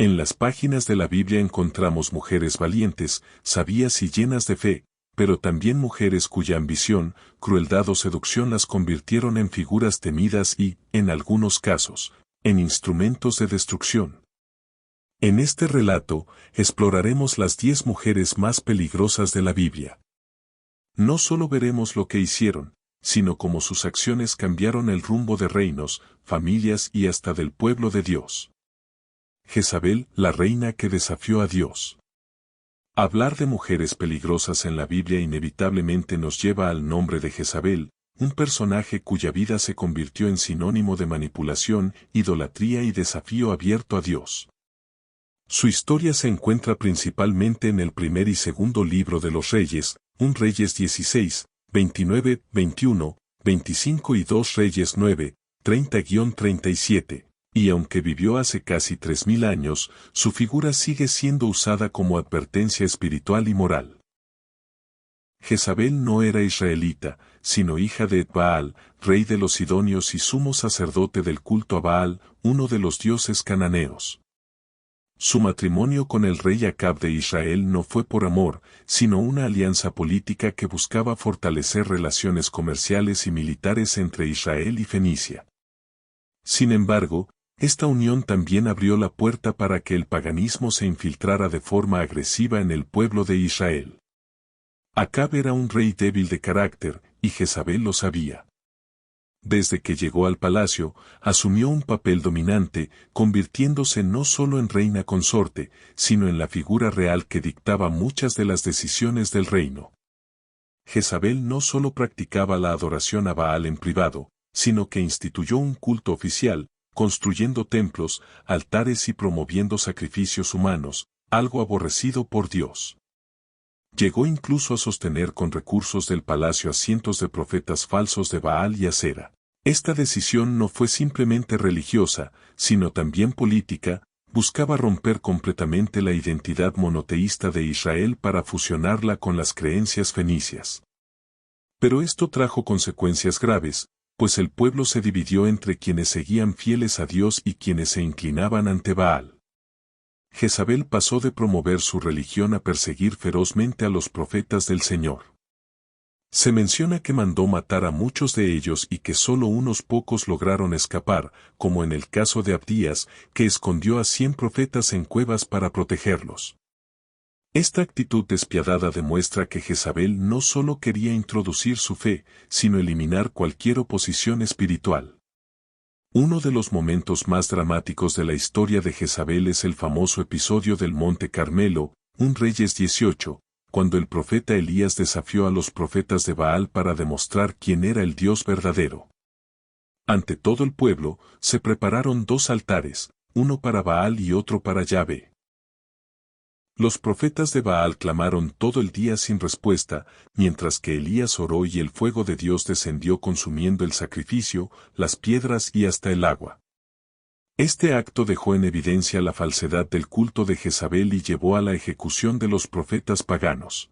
En las páginas de la Biblia encontramos mujeres valientes, sabias y llenas de fe, pero también mujeres cuya ambición, crueldad o seducción las convirtieron en figuras temidas y, en algunos casos, en instrumentos de destrucción. En este relato, exploraremos las 10 mujeres más peligrosas de la Biblia. No solo veremos lo que hicieron, sino cómo sus acciones cambiaron el rumbo de reinos, familias y hasta del pueblo de Dios. Jezabel, la reina que desafió a Dios. Hablar de mujeres peligrosas en la Biblia inevitablemente nos lleva al nombre de Jezabel, un personaje cuya vida se convirtió en sinónimo de manipulación, idolatría y desafío abierto a Dios. Su historia se encuentra principalmente en el primer y segundo libro de los Reyes, 1 Reyes 16, 29, 21, 25 y 2 Reyes 9, 30-37. Y aunque vivió hace casi 3000 años, su figura sigue siendo usada como advertencia espiritual y moral. Jezabel no era israelita, sino hija de Baal, rey de los sidonios y sumo sacerdote del culto a Baal, uno de los dioses cananeos. Su matrimonio con el rey Acab de Israel no fue por amor, sino una alianza política que buscaba fortalecer relaciones comerciales y militares entre Israel y Fenicia. Sin embargo, esta unión también abrió la puerta para que el paganismo se infiltrara de forma agresiva en el pueblo de Israel. Acab era un rey débil de carácter, y Jezabel lo sabía. Desde que llegó al palacio, asumió un papel dominante, convirtiéndose no solo en reina consorte, sino en la figura real que dictaba muchas de las decisiones del reino. Jezabel no solo practicaba la adoración a Baal en privado, sino que instituyó un culto oficial, construyendo templos, altares y promoviendo sacrificios humanos, algo aborrecido por Dios. Llegó incluso a sostener con recursos del palacio a cientos de profetas falsos de Baal y Asera. Esta decisión no fue simplemente religiosa, sino también política, buscaba romper completamente la identidad monoteísta de Israel para fusionarla con las creencias fenicias. Pero esto trajo consecuencias graves, pues el pueblo se dividió entre quienes seguían fieles a Dios y quienes se inclinaban ante Baal. Jezabel pasó de promover su religión a perseguir ferozmente a los profetas del Señor. Se menciona que mandó matar a muchos de ellos y que solo unos pocos lograron escapar, como en el caso de Abdías, que escondió a 100 profetas en cuevas para protegerlos. Esta actitud despiadada demuestra que Jezabel no solo quería introducir su fe, sino eliminar cualquier oposición espiritual. Uno de los momentos más dramáticos de la historia de Jezabel es el famoso episodio del Monte Carmelo, 1 Reyes 18, cuando el profeta Elías desafió a los profetas de Baal para demostrar quién era el Dios verdadero. Ante todo el pueblo, se prepararon 2 altares, uno para Baal y otro para Yahvé. Los profetas de Baal clamaron todo el día sin respuesta, mientras que Elías oró y el fuego de Dios descendió consumiendo el sacrificio, las piedras y hasta el agua. Este acto dejó en evidencia la falsedad del culto de Jezabel y llevó a la ejecución de los profetas paganos.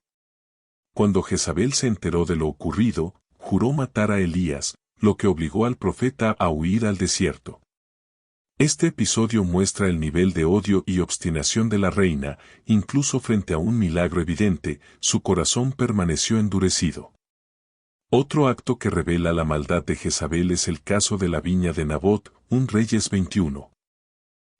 Cuando Jezabel se enteró de lo ocurrido, juró matar a Elías, lo que obligó al profeta a huir al desierto. Este episodio muestra el nivel de odio y obstinación de la reina, incluso frente a un milagro evidente, su corazón permaneció endurecido. Otro acto que revela la maldad de Jezabel es el caso de la viña de Nabot, 1 Reyes 21.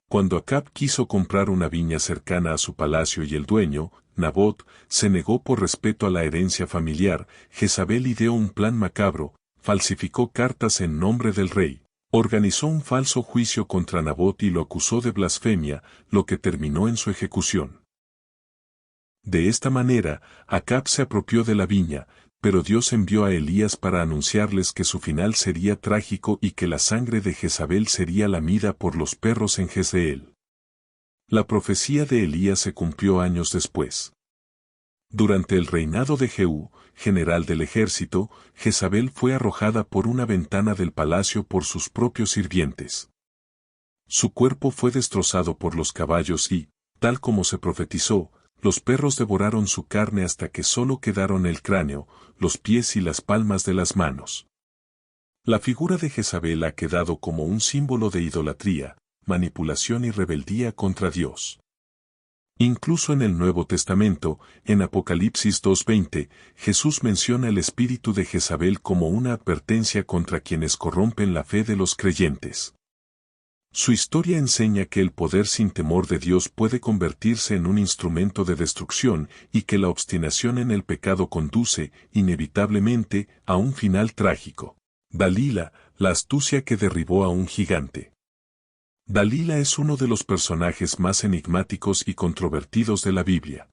Cuando Acab quiso comprar una viña cercana a su palacio y el dueño, Nabot, se negó por respeto a la herencia familiar, Jezabel ideó un plan macabro, falsificó cartas en nombre del rey. Organizó un falso juicio contra Nabot y lo acusó de blasfemia, lo que terminó en su ejecución. De esta manera, Acab se apropió de la viña, pero Dios envió a Elías para anunciarles que su final sería trágico y que la sangre de Jezabel sería lamida por los perros en Jezreel. La profecía de Elías se cumplió años después. Durante el reinado de Jehú, general del ejército, Jezabel fue arrojada por una ventana del palacio por sus propios sirvientes. Su cuerpo fue destrozado por los caballos y, tal como se profetizó, los perros devoraron su carne hasta que solo quedaron el cráneo, los pies y las palmas de las manos. La figura de Jezabel ha quedado como un símbolo de idolatría, manipulación y rebeldía contra Dios. Incluso en el Nuevo Testamento, en Apocalipsis 2:20, Jesús menciona el espíritu de Jezabel como una advertencia contra quienes corrompen la fe de los creyentes. Su historia enseña que el poder sin temor de Dios puede convertirse en un instrumento de destrucción y que la obstinación en el pecado conduce, inevitablemente, a un final trágico. Dalila, la astucia que derribó a un gigante. Dalila es uno de los personajes más enigmáticos y controvertidos de la Biblia.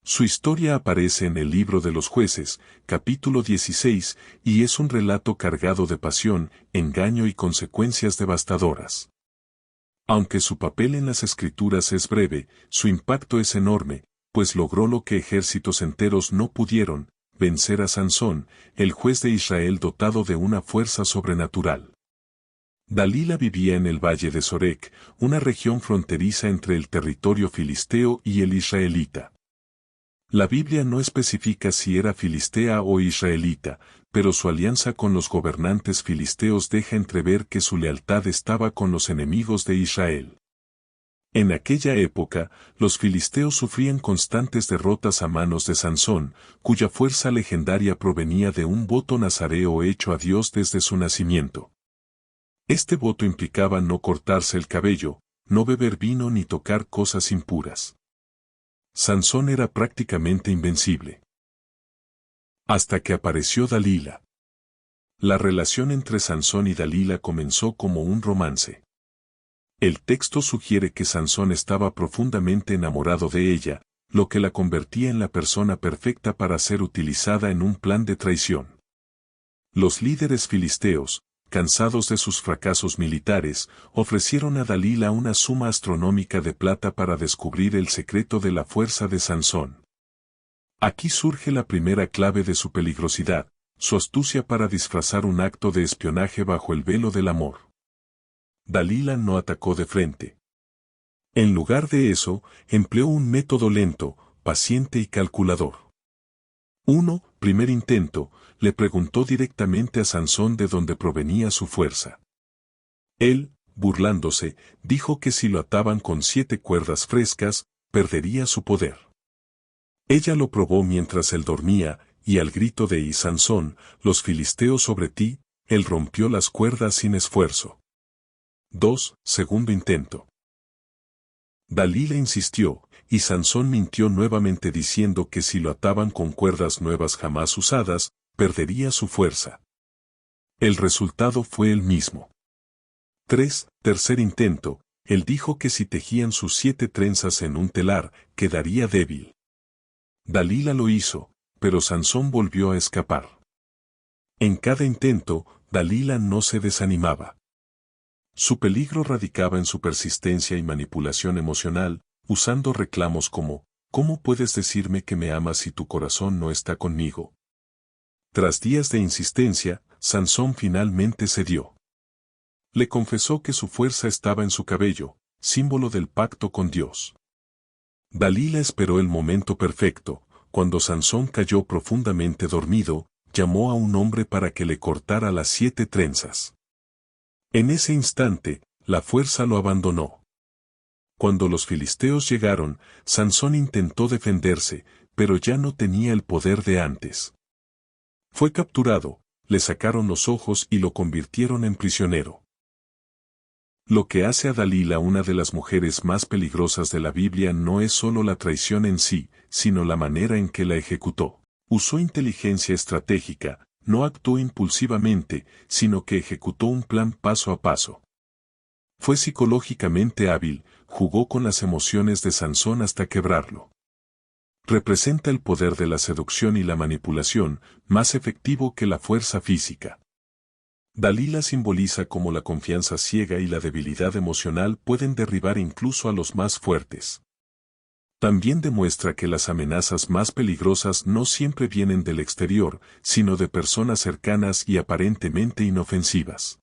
Su historia aparece en el libro de los Jueces, capítulo 16, y es un relato cargado de pasión, engaño y consecuencias devastadoras. Aunque su papel en las Escrituras es breve, su impacto es enorme, pues logró lo que ejércitos enteros no pudieron, vencer a Sansón, el juez de Israel dotado de una fuerza sobrenatural. Dalila vivía en el valle de Sorek, una región fronteriza entre el territorio filisteo y el israelita. La Biblia no especifica si era filistea o israelita, pero su alianza con los gobernantes filisteos deja entrever que su lealtad estaba con los enemigos de Israel. En aquella época, los filisteos sufrían constantes derrotas a manos de Sansón, cuya fuerza legendaria provenía de un voto nazareo hecho a Dios desde su nacimiento. Este voto implicaba no cortarse el cabello, no beber vino ni tocar cosas impuras. Sansón era prácticamente invencible. Hasta que apareció Dalila. La relación entre Sansón y Dalila comenzó como un romance. El texto sugiere que Sansón estaba profundamente enamorado de ella, lo que la convertía en la persona perfecta para ser utilizada en un plan de traición. Los líderes filisteos, cansados de sus fracasos militares, ofrecieron a Dalila una suma astronómica de plata para descubrir el secreto de la fuerza de Sansón. Aquí surge la primera clave de su peligrosidad, su astucia para disfrazar un acto de espionaje bajo el velo del amor. Dalila no atacó de frente. En lugar de eso, empleó un método lento, paciente y calculador. Primer intento, le preguntó directamente a Sansón de dónde provenía su fuerza. Él, burlándose, dijo que si lo ataban con 7 cuerdas frescas, perdería su poder. Ella lo probó mientras él dormía, y al grito de «Y Sansón, los filisteos sobre ti», él rompió las cuerdas sin esfuerzo. Segundo intento. Dalila insistió, y Sansón mintió nuevamente diciendo que si lo ataban con cuerdas nuevas jamás usadas, perdería su fuerza. El resultado fue el mismo. Tercer intento, él dijo que si tejían sus 7 trenzas en un telar, quedaría débil. Dalila lo hizo, pero Sansón volvió a escapar. En cada intento, Dalila no se desanimaba. Su peligro radicaba en su persistencia y manipulación emocional, usando reclamos como, «¿Cómo puedes decirme que me amas si tu corazón no está conmigo?». Tras días de insistencia, Sansón finalmente cedió. Le confesó que su fuerza estaba en su cabello, símbolo del pacto con Dios. Dalila esperó el momento perfecto. Cuando Sansón cayó profundamente dormido, llamó a un hombre para que le cortara las 7 trenzas. En ese instante, la fuerza lo abandonó. Cuando los filisteos llegaron, Sansón intentó defenderse, pero ya no tenía el poder de antes. Fue capturado, le sacaron los ojos y lo convirtieron en prisionero. Lo que hace a Dalila una de las mujeres más peligrosas de la Biblia no es solo la traición en sí, sino la manera en que la ejecutó. Usó inteligencia estratégica, no actuó impulsivamente, sino que ejecutó un plan paso a paso. Fue psicológicamente hábil, jugó con las emociones de Sansón hasta quebrarlo. Representa el poder de la seducción y la manipulación, más efectivo que la fuerza física. Dalila simboliza cómo la confianza ciega y la debilidad emocional pueden derribar incluso a los más fuertes. También demuestra que las amenazas más peligrosas no siempre vienen del exterior, sino de personas cercanas y aparentemente inofensivas.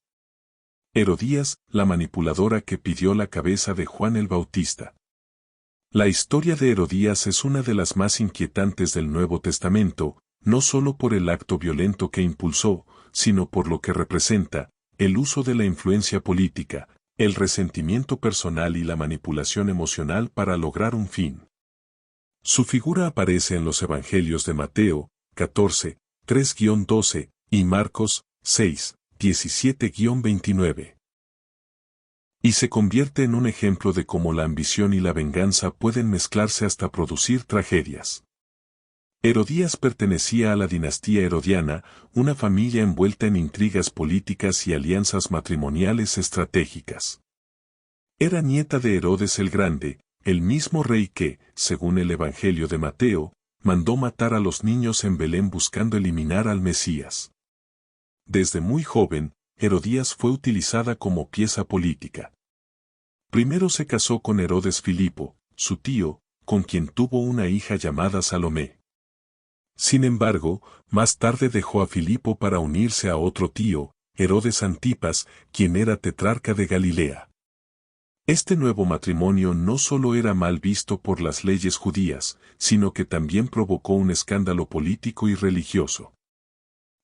Herodías, la manipuladora que pidió la cabeza de Juan el Bautista. La historia de Herodías es una de las más inquietantes del Nuevo Testamento, no solo por el acto violento que impulsó, sino por lo que representa, el uso de la influencia política, el resentimiento personal y la manipulación emocional para lograr un fin. Su figura aparece en los Evangelios de Mateo, 14, 3-12, y Marcos, 6, 17-29. Y se convierte en un ejemplo de cómo la ambición y la venganza pueden mezclarse hasta producir tragedias. Herodías pertenecía a la dinastía herodiana, una familia envuelta en intrigas políticas y alianzas matrimoniales estratégicas. Era nieta de Herodes el Grande, el mismo rey que, según el Evangelio de Mateo, mandó matar a los niños en Belén buscando eliminar al Mesías. Desde muy joven, Herodías fue utilizada como pieza política. Primero se casó con Herodes Filipo, su tío, con quien tuvo una hija llamada Salomé. Sin embargo, más tarde dejó a Filipo para unirse a otro tío, Herodes Antipas, quien era tetrarca de Galilea. Este nuevo matrimonio no solo era mal visto por las leyes judías, sino que también provocó un escándalo político y religioso.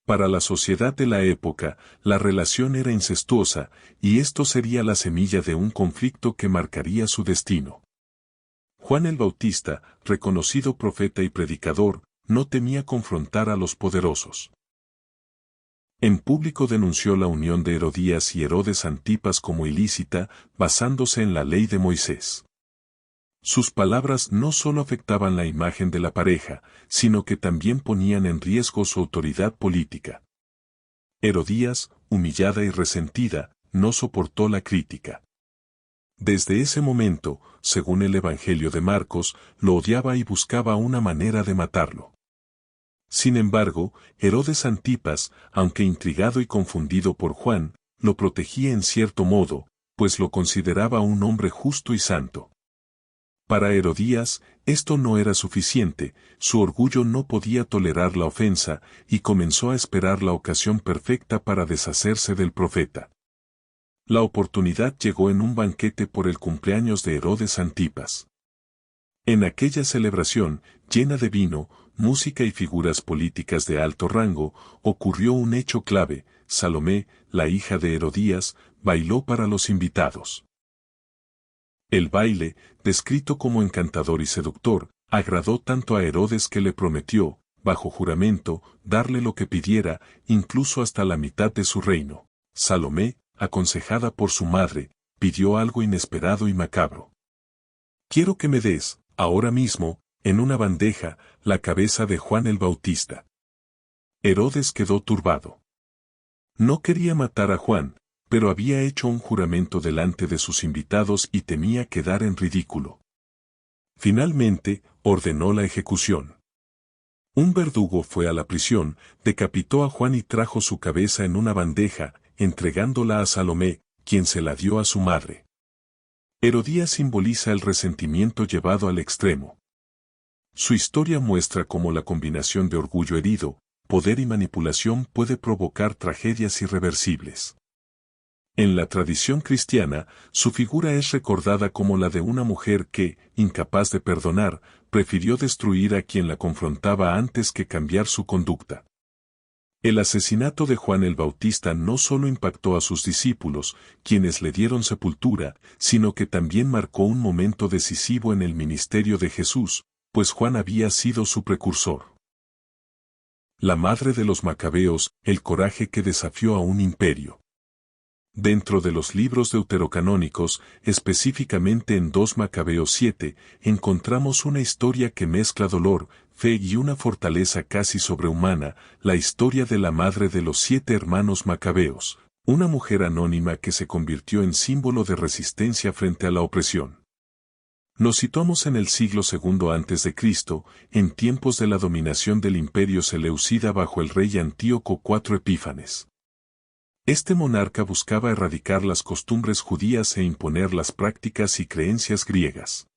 Para la sociedad de la época, la relación era incestuosa, y esto sería la semilla de un conflicto que marcaría su destino. Juan el Bautista, reconocido profeta y predicador, no temía confrontar a los poderosos. En público denunció la unión de Herodías y Herodes Antipas como ilícita, basándose en la ley de Moisés. Sus palabras no solo afectaban la imagen de la pareja, sino que también ponían en riesgo su autoridad política. Herodías, humillada y resentida, no soportó la crítica. Desde ese momento, según el Evangelio de Marcos, lo odiaba y buscaba una manera de matarlo. Sin embargo, Herodes Antipas, aunque intrigado y confundido por Juan, lo protegía en cierto modo, pues lo consideraba un hombre justo y santo. Para Herodías, esto no era suficiente, su orgullo no podía tolerar la ofensa, y comenzó a esperar la ocasión perfecta para deshacerse del profeta. La oportunidad llegó en un banquete por el cumpleaños de Herodes Antipas. En aquella celebración, llena de vino, música y figuras políticas de alto rango, ocurrió un hecho clave: Salomé, la hija de Herodías, bailó para los invitados. El baile, descrito como encantador y seductor, agradó tanto a Herodes que le prometió, bajo juramento, darle lo que pidiera, incluso hasta la mitad de su reino. Salomé, aconsejada por su madre, pidió algo inesperado y macabro. Quiero que me des, ahora mismo, en una bandeja, la cabeza de Juan el Bautista. Herodes quedó turbado. No quería matar a Juan, pero había hecho un juramento delante de sus invitados y temía quedar en ridículo. Finalmente, ordenó la ejecución. Un verdugo fue a la prisión, decapitó a Juan y trajo su cabeza en una bandeja, entregándola a Salomé, quien se la dio a su madre. Herodías simboliza el resentimiento llevado al extremo. Su historia muestra cómo la combinación de orgullo herido, poder y manipulación puede provocar tragedias irreversibles. En la tradición cristiana, su figura es recordada como la de una mujer que, incapaz de perdonar, prefirió destruir a quien la confrontaba antes que cambiar su conducta. El asesinato de Juan el Bautista no solo impactó a sus discípulos, quienes le dieron sepultura, sino que también marcó un momento decisivo en el ministerio de Jesús, pues Juan había sido su precursor. La madre de los macabeos, el coraje que desafió a un imperio. Dentro de los libros deuterocanónicos, específicamente en 2 Macabeos 7, encontramos una historia que mezcla dolor, fe y una fortaleza casi sobrehumana, la historia de la madre de los 7 hermanos macabeos, una mujer anónima que se convirtió en símbolo de resistencia frente a la opresión. Nos situamos en el siglo II a.C., en tiempos de la dominación del imperio seleucida bajo el rey Antíoco IV Epífanes. Este monarca buscaba erradicar las costumbres judías e imponer las prácticas y creencias griegas.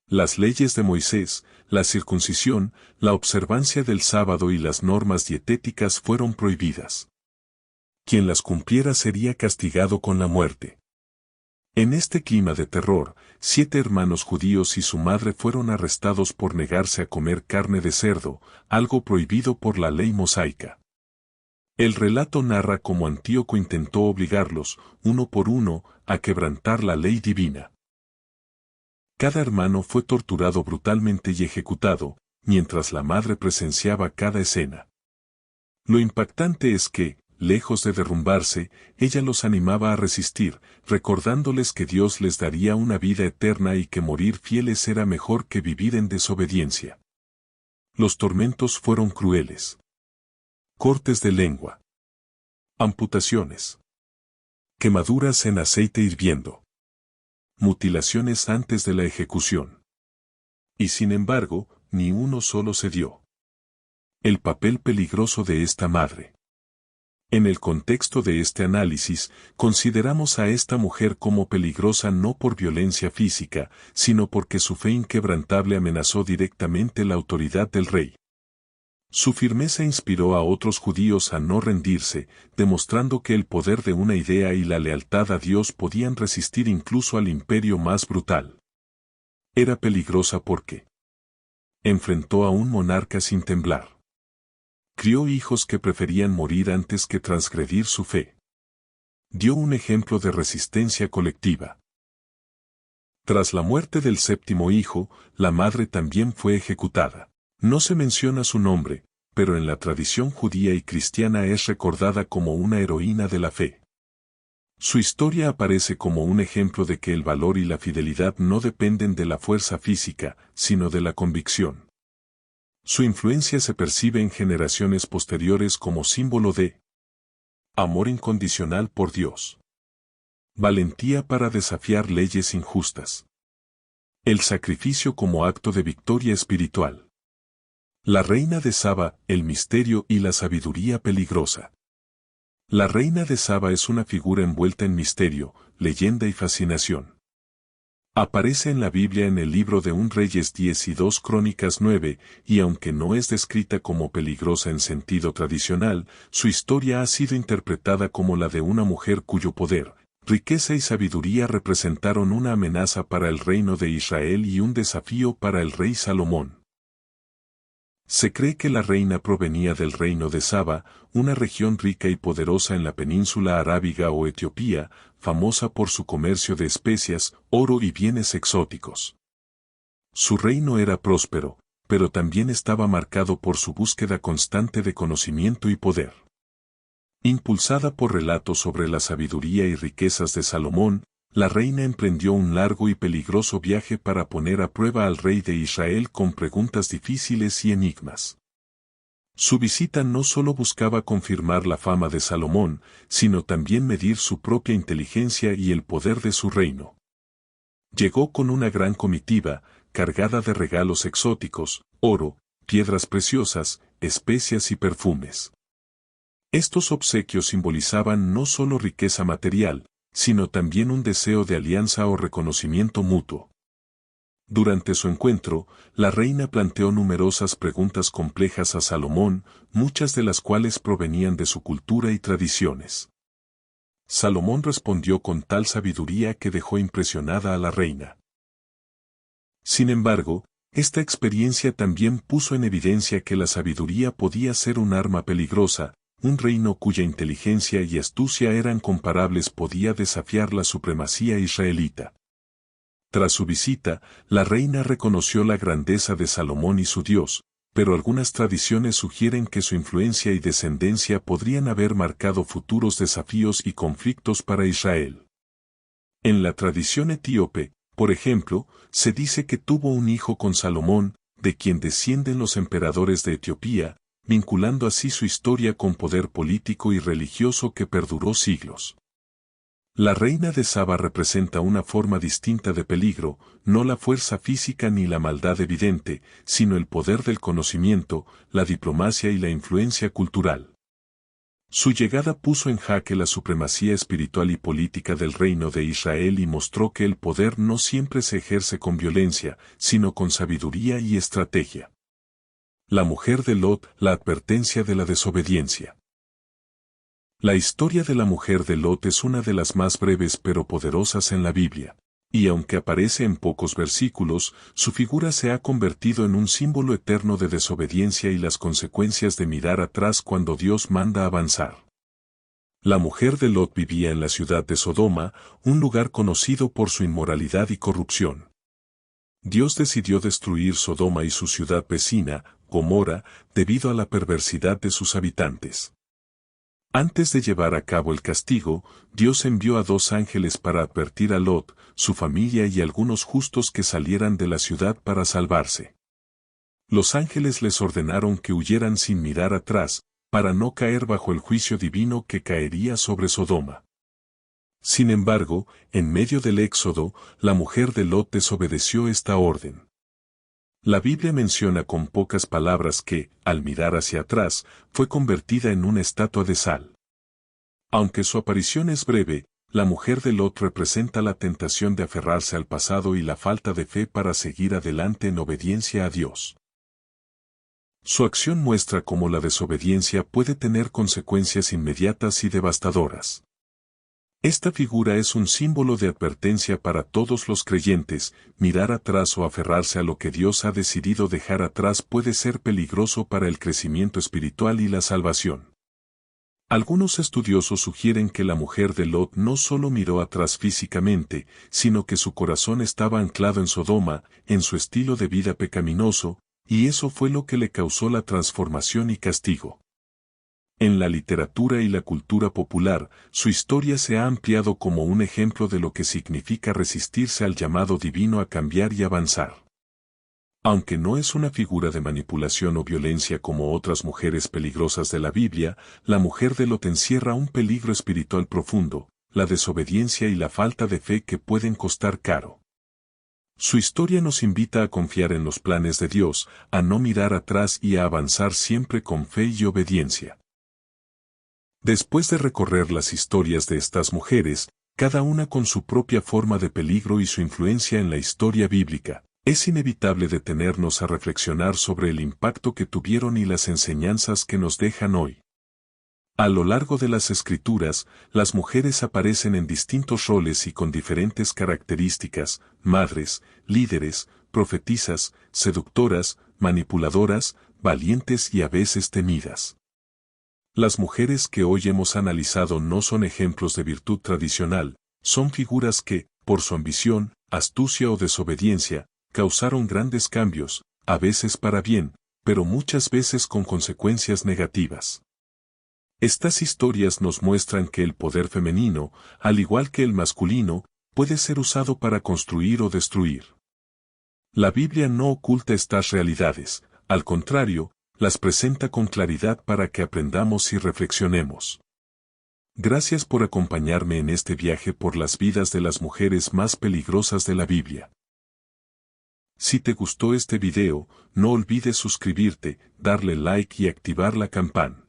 Las leyes de Moisés, la circuncisión, la observancia del sábado y las normas dietéticas fueron prohibidas. Quien las cumpliera sería castigado con la muerte. En este clima de terror, 7 hermanos judíos y su madre fueron arrestados por negarse a comer carne de cerdo, algo prohibido por la ley mosaica. El relato narra cómo Antíoco intentó obligarlos, uno por uno, a quebrantar la ley divina. Cada hermano fue torturado brutalmente y ejecutado, mientras la madre presenciaba cada escena. Lo impactante es que, lejos de derrumbarse, ella los animaba a resistir, recordándoles que Dios les daría una vida eterna y que morir fieles era mejor que vivir en desobediencia. Los tormentos fueron crueles. Cortes de lengua. Amputaciones. Quemaduras en aceite hirviendo. Mutilaciones antes de la ejecución. Y sin embargo, ni uno solo cedió. El papel peligroso de esta madre. En el contexto de este análisis, consideramos a esta mujer como peligrosa no por violencia física, sino porque su fe inquebrantable amenazó directamente la autoridad del rey. Su firmeza inspiró a otros judíos a no rendirse, demostrando que el poder de una idea y la lealtad a Dios podían resistir incluso al imperio más brutal. Era peligrosa porque enfrentó a un monarca sin temblar. Crió hijos que preferían morir antes que transgredir su fe. Dio un ejemplo de resistencia colectiva. Tras la muerte del séptimo hijo, la madre también fue ejecutada. No se menciona su nombre, pero en la tradición judía y cristiana es recordada como una heroína de la fe. Su historia aparece como un ejemplo de que el valor y la fidelidad no dependen de la fuerza física, sino de la convicción. Su influencia se percibe en generaciones posteriores como símbolo de amor incondicional por Dios. Valentía para desafiar leyes injustas. El sacrificio como acto de victoria espiritual. La reina de Saba, el misterio y la sabiduría peligrosa. La reina de Saba es una figura envuelta en misterio, leyenda y fascinación. Aparece en la Biblia en el libro de 1 Reyes 10 y 2 Crónicas 9, y aunque no es descrita como peligrosa en sentido tradicional, su historia ha sido interpretada como la de una mujer cuyo poder, riqueza y sabiduría representaron una amenaza para el reino de Israel y un desafío para el rey Salomón. Se cree que la reina provenía del reino de Saba, una región rica y poderosa en la península arábiga o Etiopía, famosa por su comercio de especias, oro y bienes exóticos. Su reino era próspero, pero también estaba marcado por su búsqueda constante de conocimiento y poder. Impulsada por relatos sobre la sabiduría y riquezas de Salomón, la reina emprendió un largo y peligroso viaje para poner a prueba al rey de Israel con preguntas difíciles y enigmas. Su visita no solo buscaba confirmar la fama de Salomón, sino también medir su propia inteligencia y el poder de su reino. Llegó con una gran comitiva, cargada de regalos exóticos, oro, piedras preciosas, especias y perfumes. Estos obsequios simbolizaban no solo riqueza material, sino también un deseo de alianza o reconocimiento mutuo. Durante su encuentro, la reina planteó numerosas preguntas complejas a Salomón, muchas de las cuales provenían de su cultura y tradiciones. Salomón respondió con tal sabiduría que dejó impresionada a la reina. Sin embargo, esta experiencia también puso en evidencia que la sabiduría podía ser un arma peligrosa. Un reino cuya inteligencia y astucia eran comparables podía desafiar la supremacía israelita. Tras su visita, la reina reconoció la grandeza de Salomón y su Dios, pero algunas tradiciones sugieren que su influencia y descendencia podrían haber marcado futuros desafíos y conflictos para Israel. En la tradición etíope, por ejemplo, se dice que tuvo un hijo con Salomón, de quien descienden los emperadores de Etiopía, vinculando así su historia con poder político y religioso que perduró siglos. La reina de Saba representa una forma distinta de peligro, no la fuerza física ni la maldad evidente, sino el poder del conocimiento, la diplomacia y la influencia cultural. Su llegada puso en jaque la supremacía espiritual y política del reino de Israel y mostró que el poder no siempre se ejerce con violencia, sino con sabiduría y estrategia. La mujer de Lot, la advertencia de la desobediencia. La historia de la mujer de Lot es una de las más breves pero poderosas en la Biblia. Y aunque aparece en pocos versículos, su figura se ha convertido en un símbolo eterno de desobediencia y las consecuencias de mirar atrás cuando Dios manda avanzar. La mujer de Lot vivía en la ciudad de Sodoma, un lugar conocido por su inmoralidad y corrupción. Dios decidió destruir Sodoma y su ciudad vecina, Gomorra, debido a la perversidad de sus habitantes. Antes de llevar a cabo el castigo, Dios envió a 2 ángeles para advertir a Lot, su familia y algunos justos que salieran de la ciudad para salvarse. Los ángeles les ordenaron que huyeran sin mirar atrás, para no caer bajo el juicio divino que caería sobre Sodoma. Sin embargo, en medio del éxodo, la mujer de Lot desobedeció esta orden. La Biblia menciona con pocas palabras que, al mirar hacia atrás, fue convertida en una estatua de sal. Aunque su aparición es breve, la mujer de Lot representa la tentación de aferrarse al pasado y la falta de fe para seguir adelante en obediencia a Dios. Su acción muestra cómo la desobediencia puede tener consecuencias inmediatas y devastadoras. Esta figura es un símbolo de advertencia para todos los creyentes. Mirar atrás o aferrarse a lo que Dios ha decidido dejar atrás puede ser peligroso para el crecimiento espiritual y la salvación. Algunos estudiosos sugieren que la mujer de Lot no solo miró atrás físicamente, sino que su corazón estaba anclado en Sodoma, en su estilo de vida pecaminoso, y eso fue lo que le causó la transformación y castigo. En la literatura y la cultura popular, su historia se ha ampliado como un ejemplo de lo que significa resistirse al llamado divino a cambiar y avanzar. Aunque no es una figura de manipulación o violencia como otras mujeres peligrosas de la Biblia, la mujer de Lot encierra un peligro espiritual profundo, la desobediencia y la falta de fe que pueden costar caro. Su historia nos invita a confiar en los planes de Dios, a no mirar atrás y a avanzar siempre con fe y obediencia. Después de recorrer las historias de estas mujeres, cada una con su propia forma de peligro y su influencia en la historia bíblica, es inevitable detenernos a reflexionar sobre el impacto que tuvieron y las enseñanzas que nos dejan hoy. A lo largo de las Escrituras, las mujeres aparecen en distintos roles y con diferentes características: madres, líderes, profetisas, seductoras, manipuladoras, valientes y a veces temidas. Las mujeres que hoy hemos analizado no son ejemplos de virtud tradicional, son figuras que, por su ambición, astucia o desobediencia, causaron grandes cambios, a veces para bien, pero muchas veces con consecuencias negativas. Estas historias nos muestran que el poder femenino, al igual que el masculino, puede ser usado para construir o destruir. La Biblia no oculta estas realidades, al contrario, las presenta con claridad para que aprendamos y reflexionemos. Gracias por acompañarme en este viaje por las vidas de las mujeres más peligrosas de la Biblia. Si te gustó este video, no olvides suscribirte, darle like y activar la campana.